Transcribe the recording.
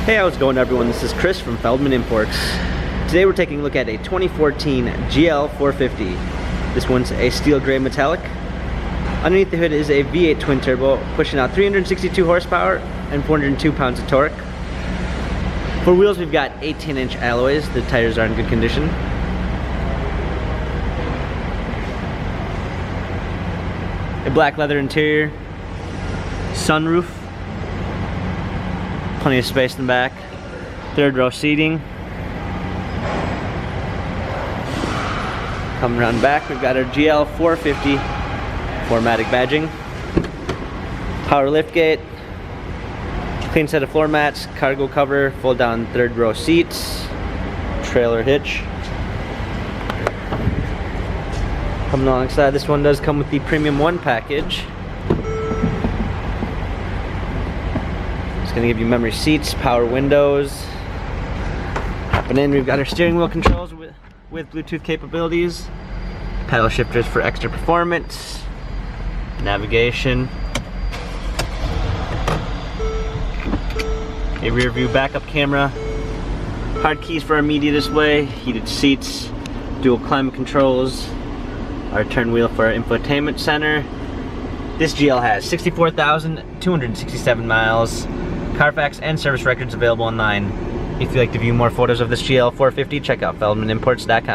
Hey, how's it going, everyone? This is Chris from Feldmann Imports. Today we're taking a look at a 2014 GL 450. This one's a steel gray metallic. Underneath the hood is a V8 twin turbo pushing out 362 horsepower and 402 pounds of torque. For wheels, we've got 18-inch alloys. The tires are in good condition. A black leather interior, sunroof, plenty of space in the back, third row seating. Coming around back, we've got our GL 450 4MATIC badging, power liftgate, clean set of floor mats, cargo cover, fold down third row seats, trailer hitch. Coming alongside, this one does come with the Premium 1 package. It's going to give you memory seats, power windows. Hopping in, we've got our steering wheel controls with Bluetooth capabilities, paddle shifters for extra performance, navigation, a rear view backup camera, hard keys for our media display, heated seats, dual climate controls, our turn wheel for our infotainment center. This GL has 64,267 miles, Carfax and service records available online. If you'd like to view more photos of this GL 450, check out feldmanimports.com.